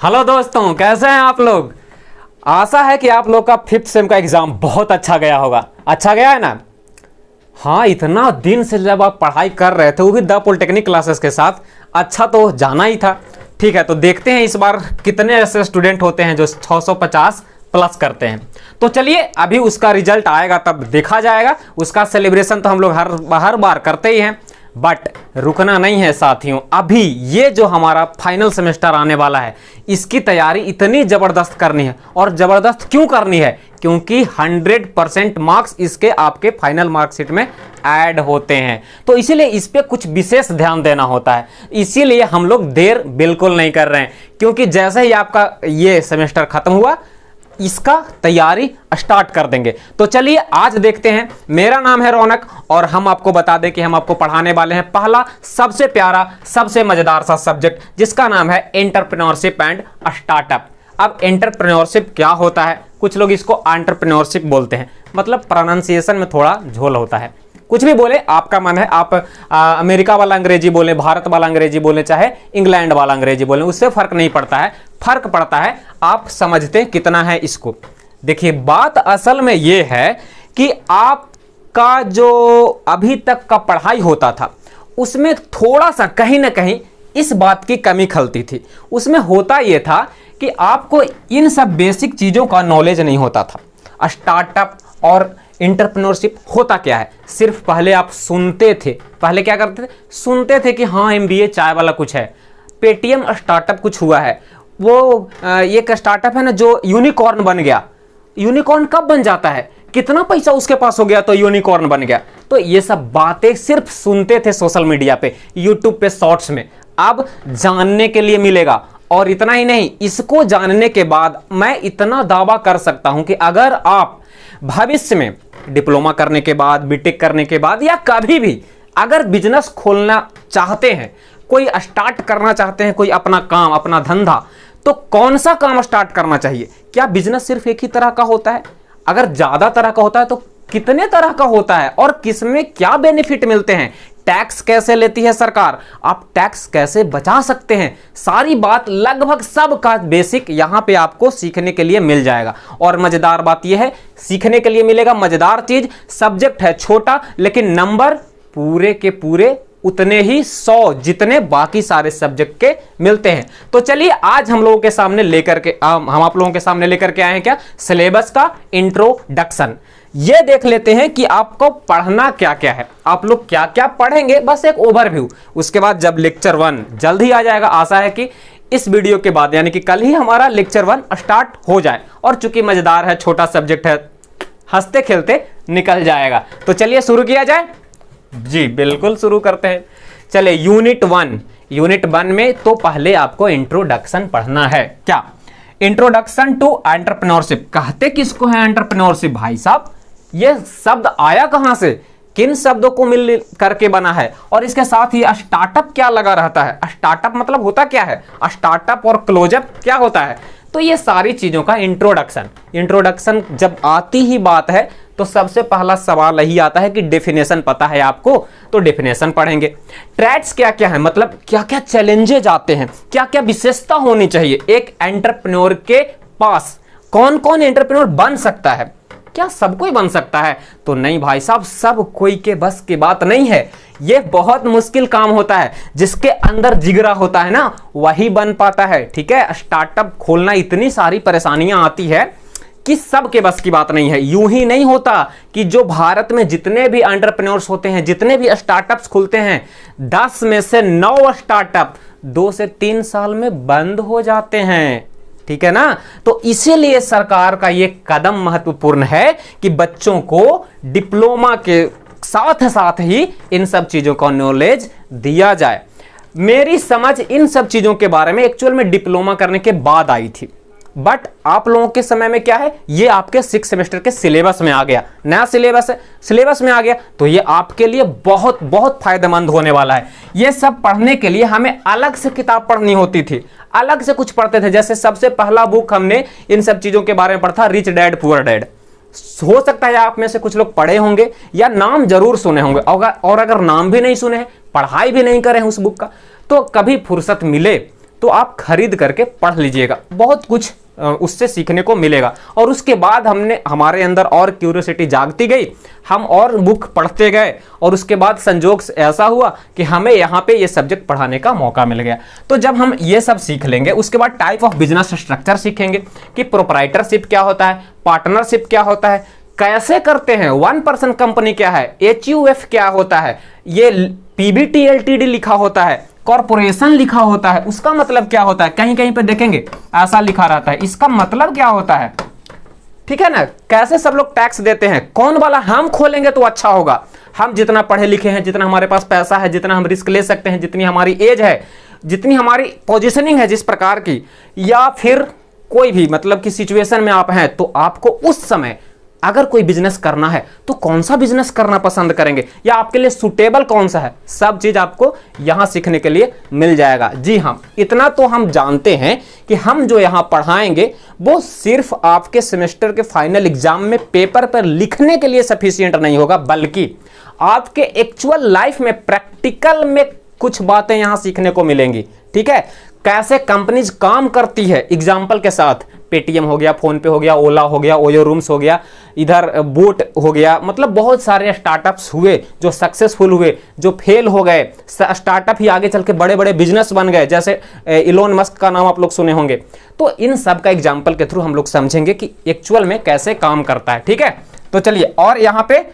Hello दोस्तों, कैसे हैं आप लोग। आशा है कि आप लोग का 5th सेम का एग्जाम बहुत अच्छा गया होगा। अच्छा गया है ना। हाँ, इतना दिन से जब आप पढ़ाई कर रहे थे वो भी द पॉलिटेक्निक क्लासेस के साथ, अच्छा तो जाना ही था। ठीक है, तो देखते हैं इस बार कितने ऐसे स्टूडेंट होते हैं जो 650 प्लस करते हैं। तो चलिए, अभी उसका रिजल्ट आएगा तब देखा जाएगा। उसका सेलिब्रेशन तो हम लोग हर बार करते ही हैं, बट रुकना नहीं है साथियों। अभी ये जो हमारा फाइनल सेमेस्टर आने वाला है, इसकी तैयारी इतनी ज़बरदस्त करनी है। और ज़बरदस्त क्यों करनी है? क्योंकि 100% मार्क्स इसके आपके फाइनल मार्कशीट में ऐड होते हैं। तो इसीलिए इस पर कुछ विशेष ध्यान देना होता है। इसीलिए हम लोग देर बिल्कुल नहीं कर रहे हैं, क्योंकि जैसे ही आपका ये सेमेस्टर खत्म हुआ, इसका तैयारी स्टार्ट कर देंगे। तो चलिए आज देखते हैं। मेरा नाम है रौनक और हम आपको बता दें कि हम आपको पढ़ाने वाले हैं पहला सबसे प्यारा सबसे मजेदार सा सब्जेक्ट, जिसका नाम है एंटरप्रेन्योरशिप एंड स्टार्टअप। अब एंटरप्रेन्योरशिप क्या होता है? कुछ लोग इसको एंटरप्रेन्योरशिप बोलते हैं, मतलब प्रोनाउंसिएशन में थोड़ा झोल होता है। कुछ भी बोले, आपका मन है, आप अमेरिका वाला अंग्रेजी बोले, भारत वाला अंग्रेजी बोले, चाहे इंग्लैंड वाला अंग्रेजी बोले, उससे फर्क नहीं पड़ता है। फर्क पड़ता है आप समझते कितना है इसको। देखिए, बात असल में ये है कि आपका जो अभी तक का पढ़ाई होता था उसमें थोड़ा सा कहीं ना कहीं इस बात की कमी खलती थी। उसमें होता यह था कि आपको इन सब बेसिक चीज़ों का नॉलेज नहीं होता था। स्टार्टअप और एंटरप्रेन्योरशिप होता क्या है, सिर्फ पहले आप सुनते थे। पहले क्या करते थे? सुनते थे कि हाँ MBA चाय वाला कुछ है, पेटीएम स्टार्टअप कुछ हुआ है, वो एक स्टार्टअप है ना जो यूनिकॉर्न बन गया। यूनिकॉर्न कब बन जाता है? कितना पैसा उसके पास हो गया तो यूनिकॉर्न बन गया। तो ये सब बातें सिर्फ सुनते थे सोशल मीडिया पे, यूट्यूब पे शॉर्ट्स में। अब जानने के लिए मिलेगा। और इतना ही नहीं, इसको जानने के बाद मैं इतना दावा कर सकता हूं कि अगर आप भविष्य में डिप्लोमा करने के बाद, बीटेक करने के बाद, या कभी भी अगर बिजनेस खोलना चाहते हैं, कोई स्टार्ट करना चाहते हैं, कोई अपना काम, अपना धंधा, तो कौन सा काम स्टार्ट करना चाहिए? क्या बिजनेस सिर्फ एक ही तरह का होता है? अगर ज्यादा तरह का होता है तो कितने तरह का होता है और किसमें क्या बेनिफिट मिलते हैं? टैक्स कैसे लेती है सरकार? आप टैक्स कैसे बचा सकते हैं? सारी बात, लगभग सब का बेसिक यहां पे आपको सीखने के लिए मिल जाएगा। और मजेदार बात यह है, सीखने के लिए मिलेगा मजेदार चीज। सब्जेक्ट है छोटा, लेकिन नंबर पूरे के पूरे उतने ही 100 जितने बाकी सारे सब्जेक्ट के मिलते हैं। तो चलिए आज हम लोगों के सामने लेकर के हम आप लोगों के सामने लेकर के आए हैं क्या? सिलेबस का इंट्रोडक्शन। ये देख लेते हैं कि आपको पढ़ना क्या क्या है, आप लोग क्या क्या पढ़ेंगे, बस एक ओवरव्यू। उसके बाद जब लेक्चर 1 जल्द ही आ जाएगा, आशा है कि इस वीडियो के बाद यानी कि कल ही हमारा लेक्चर 1 स्टार्ट हो जाए। और चूंकि मजेदार है, छोटा सब्जेक्ट है, हंसते खेलते निकल जाएगा। तो चलिए शुरू किया जाए। जी बिल्कुल, शुरू करते हैं। चले यूनिट 1 में तो पहले आपको इंट्रोडक्शन पढ़ना है। क्या? Introduction to entrepreneurship. कहते किसको है एंटरप्रेन्योरशिप भाई साहब? ये शब्द आया कहां से, किन शब्दों को मिल करके बना है? और इसके साथ ही स्टार्टअप क्या लगा रहता है? स्टार्टअप मतलब होता क्या है? स्टार्टअप और क्लोजअप क्या होता है? तो ये सारी चीजों का इंट्रोडक्शन जब आती ही बात है तो सबसे पहला सवाल यही आता है कि डेफिनेशन पता है आपको? तो डेफिनेशन पढ़ेंगे। ट्रेड्स क्या क्या है, मतलब क्या क्या चैलेंजेज आते हैं, क्या क्या विशेषता होनी चाहिए एक एंटरप्रेन्योर के पास। कौन कौन एंटरप्रेन्योर बन सकता है? क्या सब कोई बन सकता है? तो नहीं भाई साहब, सब कोई के बस की बात नहीं है। यह बहुत मुश्किल काम होता है। जिसके अंदर जिगरा होता है ना, वही बन पाता है। ठीक है, स्टार्टअप खोलना इतनी सारी परेशानियां आती है कि सबके बस की बात नहीं है। यूं ही नहीं होता कि जो भारत में जितने भी एंटरप्रेन्योर्स होते हैं, जितने भी स्टार्टअप्स खुलते हैं, 10 में से 9 स्टार्टअप 2 से 3 साल में बंद हो जाते हैं। ठीक है ना। तो इसीलिए सरकार का यह कदम महत्वपूर्ण है कि बच्चों को डिप्लोमा के साथ साथ ही इन सब चीजों का नॉलेज दिया जाए। मेरी समझ इन सब चीजों के बारे में एक्चुअल में डिप्लोमा करने के बाद आई थी, बट आप लोगों के समय में क्या है, ये आपके 6 सेमेस्टर के सिलेबस में आ गया। नया सिलेबस है, सिलेबस में आ गया तो ये आपके लिए बहुत बहुत फायदेमंद होने वाला है। ये सब पढ़ने के लिए हमें अलग से किताब पढ़नी होती थी, अलग से कुछ पढ़ते थे। जैसे सबसे पहला बुक हमने इन सब चीजों के बारे में पढ़ा था, रिच डैड पुअर डैड। हो सकता है आप में से कुछ लोग पढ़े होंगे या नाम जरूर सुने होंगे, और अगर नाम भी नहीं सुने हैं, पढ़ाई भी नहीं करें उस बुक का, तो कभी फुर्सत मिले तो आप खरीद करके पढ़ लीजिएगा, बहुत कुछ उससे सीखने को मिलेगा। और उसके बाद हमारे अंदर और क्यूरियोसिटी जागती गई, हम और बुक पढ़ते गए, और उसके बाद संजोग ऐसा हुआ कि हमें यहाँ पे ये सब्जेक्ट पढ़ाने का मौका मिल गया। तो जब हम ये सब सीख लेंगे, उसके बाद टाइप ऑफ बिजनेस स्ट्रक्चर सीखेंगे कि प्रोप्राइटरशिप क्या होता है, पार्टनरशिप क्या होता है, कैसे करते हैं, 1% कंपनी क्या है, HUF क्या होता है, ये PBT LTD लिखा होता है, कॉर्पोरेशन लिखा होता है, उसका मतलब क्या होता है, कहीं कहीं पे देखेंगे ऐसा लिखा रहता है, इसका मतलब क्या होता है, ठीक है ना। कैसे सब लोग टैक्स देते हैं, कौन वाला हम खोलेंगे तो अच्छा होगा। हम जितना पढ़े लिखे हैं, जितना हमारे पास पैसा है, जितना हम रिस्क ले सकते हैं, जितनी हमारी एज है, जितनी हमारी पोजीशनिंग है जिस प्रकार की, या फिर कोई भी मतलब कि सिचुएशन में आप हैं, तो आपको उस समय अगर कोई बिजनेस करना है तो कौन सा बिजनेस करना पसंद करेंगे, या आपके लिए सुटेबल कौन सा है, सब चीज आपको यहां सीखने के लिए मिल जाएगा। जी हाँ, इतना तो हम जानते हैं कि हम जो यहां पढ़ाएंगे वो सिर्फ आपके सेमेस्टर के फाइनल एग्जाम में पेपर पर लिखने के लिए सफिशिएंट नहीं होगा, बल्कि आपके एक्चुअल लाइफ में प्रैक्टिकल में कुछ बातें यहां सीखने को मिलेंगी। ठीक है, कैसे कंपनीज काम करती है एग्जाम्पल के साथ, पेटीएम हो गया, फोन पे हो गया, ओला हो गया, ओयो रूम्स हो गया, इधर बोट हो गया, मतलब बहुत सारे स्टार्टअप्स हुए जो सक्सेसफुल हुए, जो फेल हो गए, स्टार्टअप ही आगे चल के बड़े बड़े बिजनेस बन गए, जैसे इलोन मस्क का नाम आप लोग सुने होंगे। तो इन सब का एग्जाम्पल के थ्रू हम लोग समझेंगे कि एक्चुअल में कैसे काम करता है। ठीक है, तो चलिए, और यहाँ पे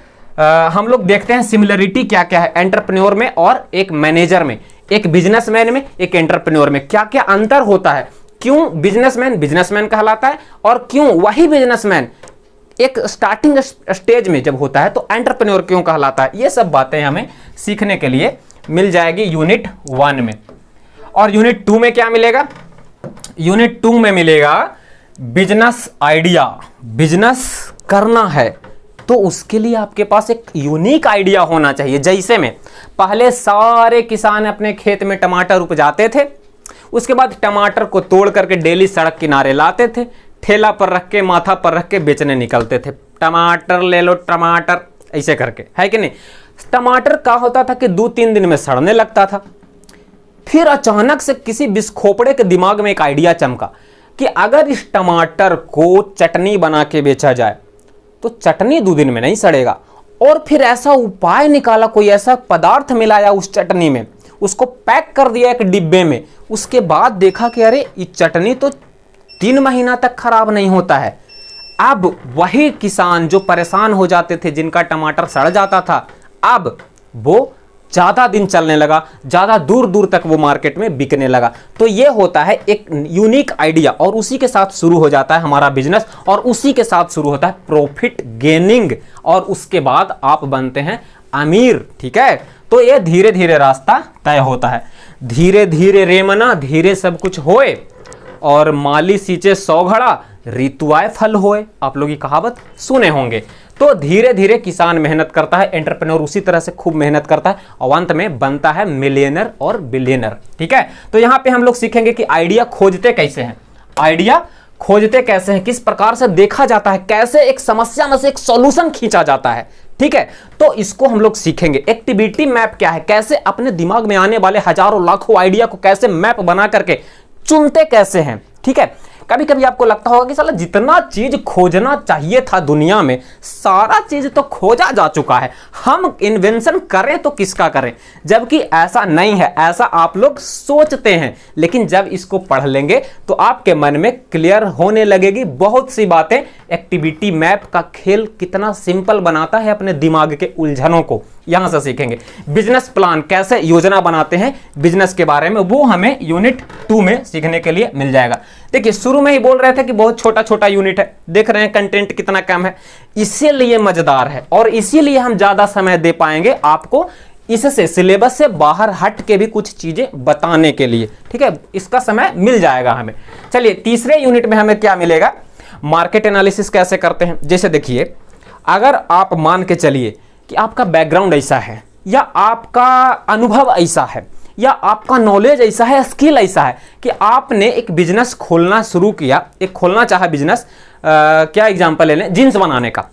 हम लोग देखते हैं सिमिलरिटी क्या क्या है एंटरप्रेन्योर में और एक मैनेजर में, एक बिजनेसमैन में, एक एंटरप्रेन्योर में क्या क्या अंतर होता है, क्यों बिजनेसमैन बिजनेसमैन कहलाता है, और क्यों वही बिजनेसमैन एक स्टार्टिंग स्टेज में जब होता है तो एंटरप्रेन्योर क्यों कहलाता है। ये सब बातें हमें सीखने के लिए मिल जाएगी यूनिट 1 में। और यूनिट 2 में क्या मिलेगा, यूनिट 2 में मिलेगा बिजनेस आइडिया। बिजनेस करना है तो उसके लिए आपके पास एक यूनिक आइडिया होना चाहिए। जैसे में पहले सारे किसान अपने खेत में टमाटर उपजाते थे, उसके बाद टमाटर को तोड़ करके डेली सड़क किनारे लाते थे, ठेला पर रख के, माथा पर रख के बेचने निकलते थे। टमाटर ले लो टमाटर, ऐसे करके, है कि नहीं। टमाटर का होता था कि 2-3 दिन में सड़ने लगता था। फिर अचानक से किसी बिस्खोपड़े के दिमाग में एक आइडिया चमका कि अगर इस टमाटर को चटनी बना के बेचा जाए तो चटनी 2 दिन में नहीं सड़ेगा। और फिर ऐसा उपाय निकाला, कोई ऐसा पदार्थ मिलाया उस चटनी में, उसको पैक कर दिया एक डिब्बे में। उसके बाद देखा कि अरे ये चटनी तो 3 महीना तक खराब नहीं होता है। अब वही किसान जो परेशान हो जाते थे, जिनका टमाटर सड़ जाता था, अब वो ज्यादा दिन चलने लगा, ज्यादा दूर दूर तक वो मार्केट में बिकने लगा। तो ये होता है एक यूनिक आइडिया, और उसी के साथ शुरू हो जाता है हमारा बिजनेस, और उसी के साथ शुरू होता है प्रॉफिट गेनिंग, और उसके बाद आप बनते हैं अमीर। ठीक है, तो ये धीरे धीरे रास्ता तय होता है। धीरे धीरे रेमना धीरे सब कुछ होए, और माली सींचे 100 घड़ा ऋतु आए फल होए। आप लोग ये कहावत सुने होंगे। तो धीरे धीरे किसान मेहनत करता है, एंटरप्रेन्योर उसी तरह से खूब मेहनत करता है, और अंत में बनता है मिलियनर और बिलियनर। ठीक है, तो यहां पे हम लोग सीखेंगे कि आइडिया खोजते कैसे हैं, आइडिया खोजते कैसे हैं, किस प्रकार से देखा जाता है, कैसे एक समस्या में से एक सॉल्यूशन खींचा जाता है। ठीक है, तो इसको हम लोग सीखेंगे। एक्टिविटी मैप क्या है, कैसे अपने दिमाग में आने वाले हजारों लाखों आइडिया को कैसे मैप बना करके चुनते कैसे हैं। ठीक है, कभी कभी आपको लगता होगा कि साला जितना चीज खोजना चाहिए था दुनिया में, सारा चीज तो खोजा जा चुका है, हम इन्वेंशन करें तो किसका करें। जबकि ऐसा नहीं है, ऐसा आप लोग सोचते हैं, लेकिन जब इसको पढ़ लेंगे तो आपके मन में क्लियर होने लगेगी बहुत सी बातें। एक्टिविटी मैप का खेल कितना सिंपल बनाता है अपने दिमाग के उलझनों को, यहां से सीखेंगे। बिजनेस प्लान, कैसे योजना बनाते हैं बिजनेस के बारे में, वो हमें यूनिट 2 में सीखने के लिए मिल जाएगा। देखिए, शुरू में ही बोल रहे थे कि बहुत छोटा छोटा यूनिट है, देख रहे हैं कंटेंट कितना कम है, इसीलिए मजेदार है, और इसीलिए हम ज्यादा समय दे पाएंगे आपको इससे सिलेबस से बाहर हट के भी कुछ चीजें बताने के लिए। ठीक है, इसका समय मिल जाएगा हमें। चलिए, तीसरे यूनिट में हमें क्या मिलेगा, मार्केट एनालिसिस कैसे करते हैं। जैसे देखिए, अगर आप मान के चलिए कि आपका बैकग्राउंड ऐसा है, या आपका अनुभव ऐसा है, या आपका नॉलेज ऐसा है, स्किल ऐसा है कि आपने एक बिजनेस खोलना शुरू किया, एक खोलना चाहा बिजनेस, क्या एग्जांपल ले लें, जींस बनाने का।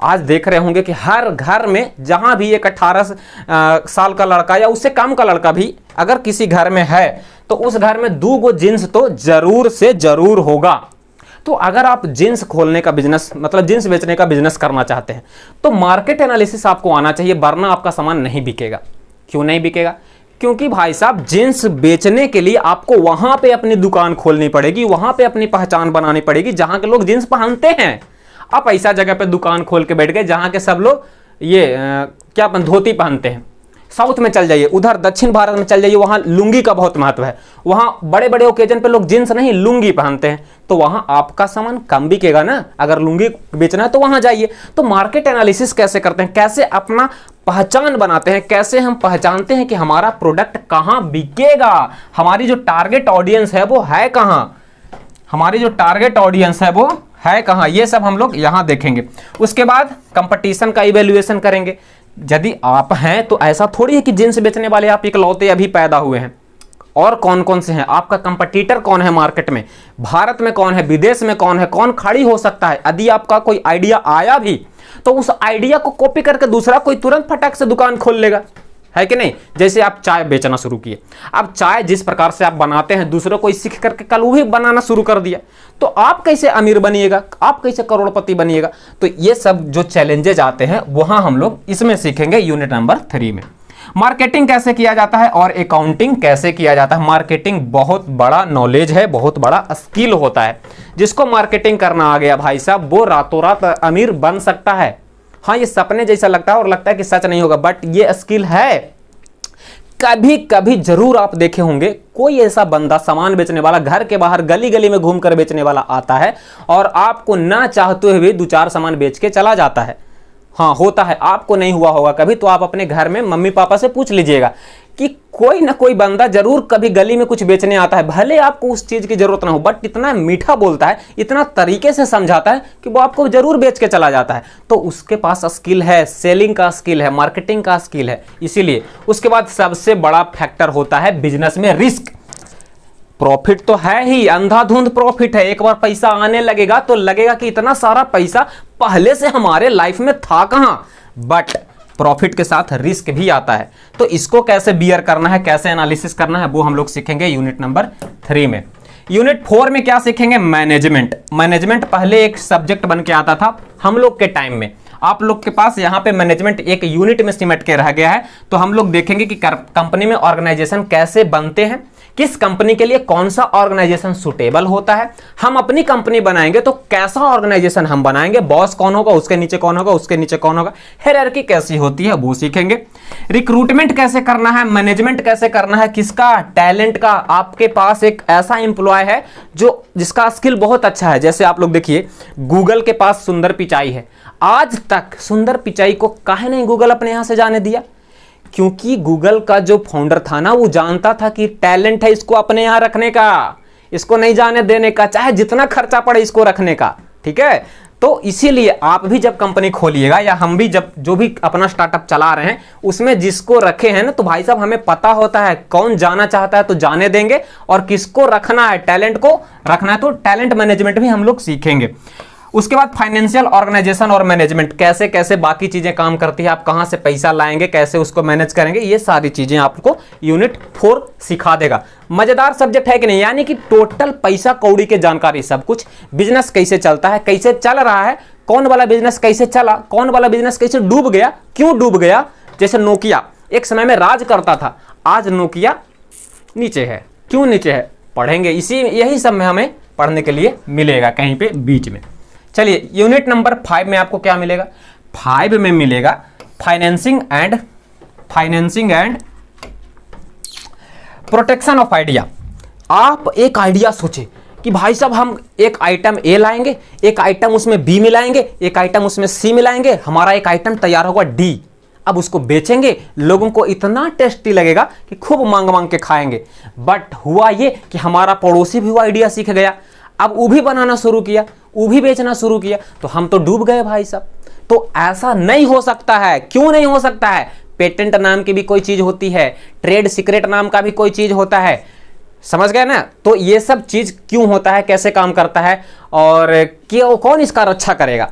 आज देख रहे होंगे कि हर घर में जहां भी एक 18 साल का लड़का या उससे कम का लड़का भी अगर किसी घर में है तो उस घर में 2 गो जींस तो जरूर से जरूर होगा। तो अगर आप जींस खोलने का बिजनेस मतलब जींस बेचने का बिजनेस करना चाहते हैं तो मार्केट एनालिसिस आपको आना चाहिए, वरना आपका सामान नहीं बिकेगा। क्यों नहीं बिकेगा? क्योंकि भाई साहब जींस बेचने के लिए आपको वहां पे अपनी दुकान खोलनी पड़ेगी, वहां पे अपनी पहचान बनानी पड़ेगी जहां के लोग जींस पहनते हैं। आप ऐसा जगह पे दुकान खोल के बैठ गए जहां के सब लोग ये क्या धोती पहनते हैं। साउथ में चल जाइए, उधर दक्षिण भारत में चल जाइए, वहां लुंगी का बहुत महत्व है। वहां बड़े बड़े ओकेजन पे लोग जींस नहीं लुंगी पहनते हैं, तो वहां आपका सामान कम बिकेगा ना। अगर लुंगी बेचना है तो वहां जाइए। तो मार्केट एनालिसिस कैसे करते हैं, कैसे अपना पहचान बनाते हैं, कैसे हम पहचानते हैं कि हमारा प्रोडक्ट कहां बिकेगा, हमारी जो टारगेट ऑडियंस है वो है कहां, हमारी जो टारगेट ऑडियंस है वो है कहां, ये सब हम लोग यहां देखेंगे। उसके बाद कंपटीशन का इवेल्युएशन करेंगे। यदि आप हैं तो ऐसा थोड़ी है कि जींस बेचने वाले आप इकलौते अभी पैदा हुए हैं, और कौन कौन से हैं, आपका कंपटीटर कौन है मार्केट में, भारत में कौन है, विदेश में कौन है, कौन खड़ी हो सकता है। यदि आपका कोई आइडिया आया भी तो उस आइडिया को कॉपी करके दूसरा कोई तुरंत फटाक से दुकान खोल लेगा, है कि नहीं। जैसे आप चाय बेचना शुरू किए, अब चाय जिस प्रकार से आप बनाते हैं दूसरों को सीख करके कल वो भी बनाना शुरू कर दिया, तो आप कैसे अमीर बनिएगा, आप कैसे करोड़पति बनिएगा। तो ये सब जो चैलेंजेज आते हैं वहां हम लोग इसमें सीखेंगे यूनिट नंबर 3 में। मार्केटिंग कैसे किया जाता है और अकाउंटिंग कैसे किया जाता है। मार्केटिंग बहुत बड़ा नॉलेज है, बहुत बड़ा स्किल होता है। जिसको मार्केटिंग करना आ गया भाई साहब वो रातों रात अमीर बन सकता है। हाँ, ये सपने जैसा लगता है और लगता है कि सच नहीं होगा, बट ये स्किल है। कभी कभी जरूर आप देखे होंगे कोई ऐसा बंदा सामान बेचने वाला घर के बाहर गली गली में घूमकर बेचने वाला आता है और आपको ना चाहते हुए 2-4 सामान बेच के चला जाता है। हाँ, होता है, आपको नहीं हुआ होगा कभी तो आप अपने घर में मम्मी पापा से पूछ लीजिएगा कि कोई ना कोई बंदा जरूर कभी गली में कुछ बेचने आता है, भले आपको उस चीज की जरूरत ना हो, बट इतना मीठा बोलता है, इतना तरीके से समझाता है कि वो आपको जरूर बेच के चला जाता है। तो उसके पास स्किल है, सेलिंग का स्किल है, मार्केटिंग का स्किल है। इसीलिए उसके बाद सबसे बड़ा फैक्टर होता है बिजनेस में रिस्क। प्रॉफिट तो है ही, अंधाधुंध प्रॉफिट है। एक बार पैसा आने लगेगा तो लगेगा कि इतना सारा पैसा पहले से हमारे लाइफ में था कहां, बट प्रॉफिट के साथ रिस्क भी आता है। तो इसको कैसे बियर करना है, कैसे एनालिसिस करना है, वो हम लोग सीखेंगे यूनिट नंबर 3 में। यूनिट 4 में क्या सीखेंगे, मैनेजमेंट। मैनेजमेंट पहले एक सब्जेक्ट बन के आता था हम लोग के टाइम में, आप लोग के पास यहाँ पे मैनेजमेंट एक यूनिट में सिमट के रह गया है। तो हम लोग देखेंगे कि कंपनी में ऑर्गेनाइजेशन कैसे बनते हैं, किस कंपनी के लिए कौन सा ऑर्गेनाइजेशन सुटेबल होता है। हम अपनी कंपनी बनाएंगे तो कैसा ऑर्गेनाइजेशन हम बनाएंगे, बॉस कौन होगा, उसके नीचे कौन होगा, उसके नीचे कौन होगा, हायरार्की कैसी होती है वो सीखेंगे। रिक्रूटमेंट कैसे करना है, मैनेजमेंट कैसे करना है, किसका टैलेंट का, आपके पास एक ऐसा एम्प्लॉय है जो जिसका स्किल बहुत अच्छा है। जैसे आप लोग देखिए गूगल के पास सुंदर पिचाई है, आज तक सुंदर पिचाई को काहे नहीं गूगल अपने यहां से जाने दिया, क्योंकि गूगल का जो फाउंडर था ना वो जानता था कि टैलेंट है इसको अपने यहां रखने का, इसको नहीं जाने देने का, चाहे जितना खर्चा पड़े इसको रखने का। ठीक है, तो इसीलिए आप भी जब कंपनी खोलिएगा या हम भी जब जो भी अपना स्टार्टअप चला रहे हैं उसमें जिसको रखे हैं ना, तो भाई साहब हमें पता होता है कौन जाना चाहता है तो जाने देंगे, और किसको रखना है, टैलेंट को रखना है तो टैलेंट मैनेजमेंट भी हम लोग सीखेंगे। उसके बाद फाइनेंशियल ऑर्गेनाइजेशन और मैनेजमेंट, कैसे कैसे बाकी चीजें काम करती है, आप कहां से पैसा लाएंगे, कैसे उसको मैनेज करेंगे, ये सारी चीजें आपको यूनिट 4 सिखा देगा। मजेदार सब्जेक्ट है कि नहीं, यानी कि टोटल पैसा कौड़ी के जानकारी, सब कुछ, बिजनेस कैसे चलता है, कैसे चल रहा है, कौन वाला बिजनेस कैसे चला, कौन वाला बिजनेस कैसे डूब गया, क्यों डूब गया। जैसे नोकिया एक समय में राज करता था, आज नोकिया नीचे है, क्यों नीचे है, पढ़ेंगे, यही सब में हमें पढ़ने के लिए मिलेगा कहीं पे बीच में। चलिए यूनिट नंबर 5 में आपको क्या मिलेगा, 5 में मिलेगा financing and protection of idea. आप एक आइडिया सोचे कि भाई साहब हम एक आइटम ए लाएंगे, एक आइटम उसमें बी मिलाएंगे, एक आइटम उसमें सी मिलाएंगे, हमारा एक आइटम तैयार होगा डी। अब उसको बेचेंगे, लोगों को इतना टेस्टी लगेगा कि खूब मांग मांग के खाएंगे। बट हुआ ये कि हमारा पड़ोसी भी वो आइडिया सीख गया, अब वो भी बनाना शुरू किया, वो भी बेचना शुरू किया, तो हम तो डूब गए भाई साहब। तो ऐसा नहीं हो सकता है। क्यों नहीं हो सकता है, पेटेंट नाम की भी कोई चीज होती है, ट्रेड सीक्रेट नाम का भी कोई चीज होता है, समझ गए ना। तो ये सब चीज क्यों होता है, कैसे काम करता है और क्यों, कौन इसका रक्षा करेगा,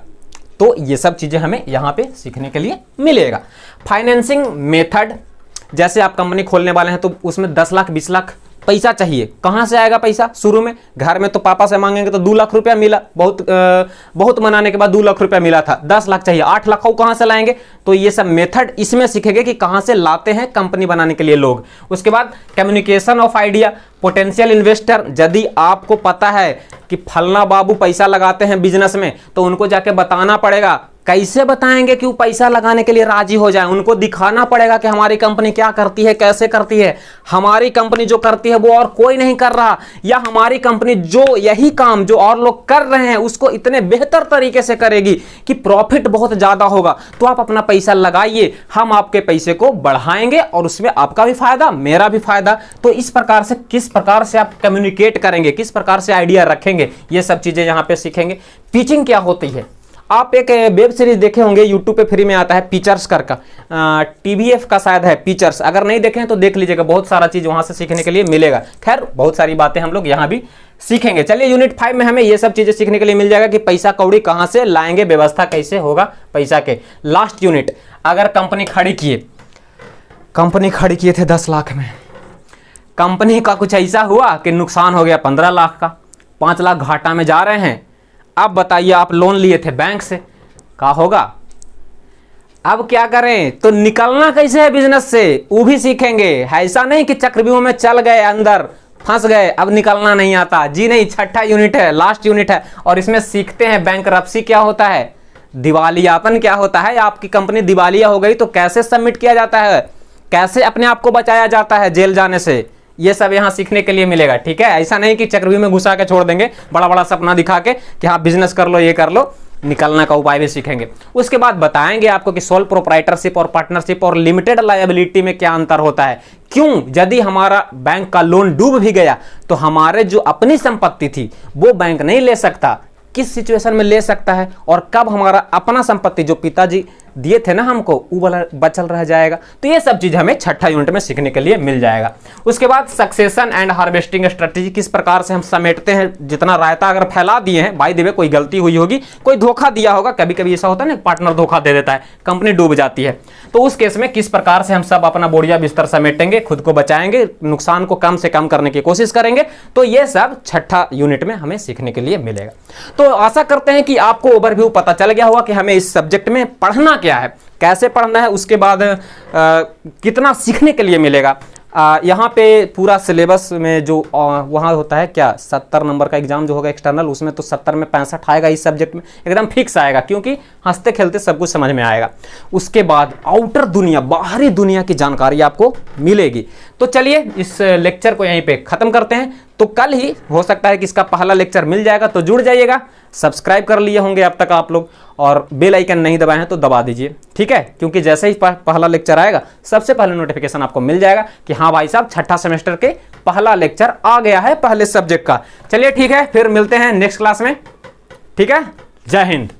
तो ये सब चीज़ें हमें यहाँ पे सीखने के लिए मिलेगा। फाइनेंसिंग मेथड, जैसे आप कंपनी खोलने वाले हैं तो उसमें 10 लाख 20 लाख पैसा चाहिए, कहाँ से आएगा पैसा? शुरू में घर में तो पापा से मांगेंगे तो 2 लाख रुपया मिला, बहुत मनाने के बाद 2 लाख रुपया मिला था, 10 लाख चाहिए, 8 लाख कहाँ से लाएंगे? तो ये सब मेथड इसमें सीखेंगे कि कहाँ से लाते हैं कंपनी बनाने के लिए लोग। उसके बाद communication of idea, potential investor, यदि आपको पता है कि फलना बाबू पैसा लगाते हैं बिजनेस में तो उनको जाके बताना पड़ेगा। कैसे बताएंगे कि वो पैसा लगाने के लिए राजी हो जाए? उनको दिखाना पड़ेगा कि हमारी कंपनी क्या करती है, कैसे करती है, हमारी कंपनी जो करती है वो और कोई नहीं कर रहा, या हमारी कंपनी जो यही काम जो और लोग कर रहे हैं उसको इतने बेहतर तरीके से करेगी कि प्रॉफिट बहुत ज्यादा होगा। तो आप अपना पैसा लगाइए, हम आपके पैसे को बढ़ाएंगे और उसमें आपका भी फायदा, मेरा भी फायदा। तो इस प्रकार से किस प्रकार से आप कम्युनिकेट करेंगे, किस प्रकार से आइडिया रखेंगे, ये सब चीजें यहाँ पे सीखेंगे। पिचिंग क्या होती है? आप एक वेब सीरीज देखे होंगे, यूट्यूब पे फ्री में आता है, पिचर्स कर का, TBF का शायद है पिचर्स, अगर नहीं देखें तो देख लीजिएगा, बहुत सारा चीज वहां से सीखने के लिए मिलेगा। खैर बहुत सारी बातें हम लोग यहाँ भी सीखेंगे। चलिए यूनिट 5 में हमें ये सब चीजें सीखने के लिए मिल जाएगा कि पैसा कौड़ी कहाँ से लाएंगे, व्यवस्था कैसे होगा पैसा के। लास्ट यूनिट, अगर कंपनी खड़ी किए थे 10 लाख में, कंपनी का कुछ ऐसा हुआ कि नुकसान हो गया 15 लाख का, 5 लाख घाटा में जा रहे हैं। अब बताइए, आप लोन लिए थे बैंक से, क्या होगा? अब क्या करें? तो निकलना कैसे है बिजनेस से वो भी सीखेंगे। ऐसा नहीं कि चक्रव्यूह में चल गए, अंदर फंस गए, अब निकलना नहीं आता। जी नहीं, छठा यूनिट है, लास्ट यूनिट है, और इसमें सीखते हैं बैंकरप्सी क्या होता है, दिवालियापन क्या होता है। आपकी कंपनी दिवालिया हो गई तो कैसे सबमिट किया जाता है, कैसे अपने आप को बचाया जाता है जेल जाने से, ये सब यहाँ सीखने के लिए मिलेगा। ठीक है, ऐसा नहीं कि चक्रव्यूह में घुसा के छोड़ देंगे, बड़ा बड़ा सपना दिखा के कि हाँ बिजनेस कर लो, ये कर लो, निकलने का उपाय भी सीखेंगे। उसके बाद बताएंगे आपको कि सोल प्रोप्राइटरशिप और पार्टनरशिप और लिमिटेड लायबिलिटी में क्या अंतर होता है, क्यों यदि हमारा बैंक का लोन डूब भी गया तो हमारे जो अपनी संपत्ति थी वो बैंक नहीं ले सकता, किस सिचुएशन में ले सकता है, और कब हमारा अपना संपत्ति जो पिताजी दिए थे ना हमको वो बचल रह जाएगा। तो ये सब चीज हमें छठा यूनिट में सीखने के लिए मिल जाएगा। उसके बाद सक्सेशन एंड हार्वेस्टिंग स्ट्रेटेजी, किस प्रकार से हम समेटते हैं, जितना रायता अगर फैला दिए हैं, बाय द वे कोई गलती हुई होगी, कोई धोखा दिया होगा, कभी कभी ऐसा होता है ना, पार्टनर धोखा दे देता है, कंपनी डूब जाती है, तो उस केस में किस प्रकार से हम सब अपना बोरिया बिस्तर समेटेंगे, खुद को बचाएंगे, नुकसान को कम से कम करने की कोशिश करेंगे। तो ये सब छठा यूनिट में हमें सीखने के लिए मिलेगा। तो आशा करते हैं कि आपको ओवरव्यू पता चल गया होगा कि हमें इस सब्जेक्ट में पढ़ना क्या है, कैसे पढ़ना है, उसके बाद कितना सीखने के लिए मिलेगा। यहाँ पे पूरा सिलेबस में जो वहाँ होता है क्या 70 नंबर का एग्जाम जो होगा एक्सटर्नल, उसमें तो 70 में 65 आएगा इस सब्जेक्ट में, एकदम फिक्स आएगा, क्योंकि हंसते खेलते सब कुछ समझ में आएगा। उसके बाद आउटर दुनिया, बाहरी दुनिया की जानकारी आपको मिलेगी। तो चलिए इस लेक्चर को यहीं पे ख़त्म करते हैं। तो कल ही हो सकता है कि इसका पहला लेक्चर मिल जाएगा, तो जुड़ जाइएगा। सब्सक्राइब कर लिए होंगे अब तक आप लोग, और बेल आइकन नहीं दबाए हैं तो दबा दीजिए, ठीक है, क्योंकि जैसे ही पहला लेक्चर आएगा सबसे पहले नोटिफिकेशन आपको मिल जाएगा कि हाँ भाई साहब छठा सेमेस्टर के पहला लेक्चर आ गया है पहले सब्जेक्ट का। चलिए ठीक है, फिर मिलते हैं नेक्स्ट क्लास में। ठीक है, जय हिंद।